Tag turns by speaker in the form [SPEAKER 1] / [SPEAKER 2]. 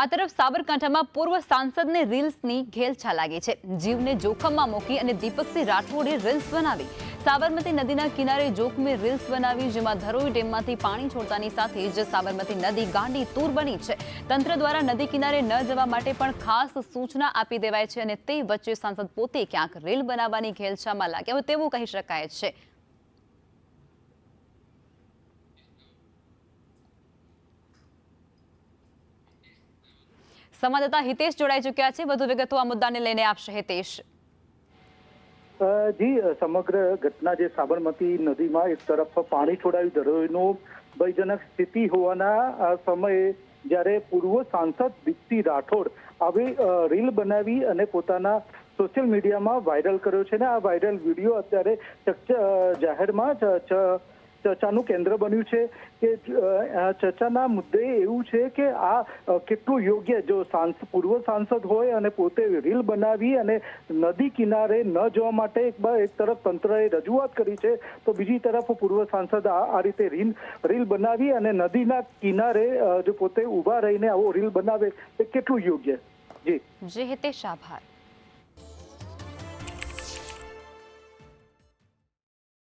[SPEAKER 1] આ તરફ સાબરકાંઠામાં પૂર્વ સાંસદને રીલ્સની ઘેલછા લાગી છે। જીવને જોખમમાં મૂકી અને દીપકસિંહ રાઠોડે રીલ્સ બનાવી। સાબરમતી નદીના કિનારે જોખમે રીલ્સ બનાવી, જેમાં ધરોઈ ડેમમાંથી પાણી છોડતાની સાથે જ સાબરમતી નદી ગાંડી તૂર બની છે। તંત્ર દ્વારા નદી કિનારે ન જવા માટે પણ ખાસ સૂચના આપી દેવાય છે અને તે વચ્ચે સાંસદ પોતે ક્યાંક રીલ બનાવવાની ઘેલછામાં લાગ્યા હોય તેવું કહી શકાય છે। संवाददाता हितेश जोड़ाई चुक्या है। વધુ વિગતો આ મુદ્દાને લઈને આપશે હિતેશ।
[SPEAKER 2] જી, સમગ્ર ઘટના જે સાબરમતી નદીમાં એક તરફ પાણી છોડાયું, ધરોઈનું ભયજનક સ્થિતિ હોવાના સમયે જ્યારે પૂર્વ સાંસદ દીપસિંહ રાઠોડ આવી રીલ બનાવી અને પોતાના સોશિયલ મીડિયામાં વાયરલ કર્યો છે ને આ વાયરલ વિડીયો અત્યારે જાહેરમાં ચર્ચાનું કેન્દ્ર બન્યું છે કે ચર્ચાના મુદ્દે એવું છે કે આ કેટલું યોગ્ય, જો પૂર્વ સાંસદ હોય અને પોતે રીલ બનાવી અને નદી કિનારે ન જવા માટે એક તરફ તંત્રએ રજૂઆત કરી છે, તો બીજી તરફ પૂર્વ સાંસદ આ રીતે રીલ બનાવી અને નદીના કિનારે જો પોતે ઊભા રહીને આવો રીલ બનાવે એ કેટલું યોગ્ય? જી
[SPEAKER 1] હિતેશ, આભાર।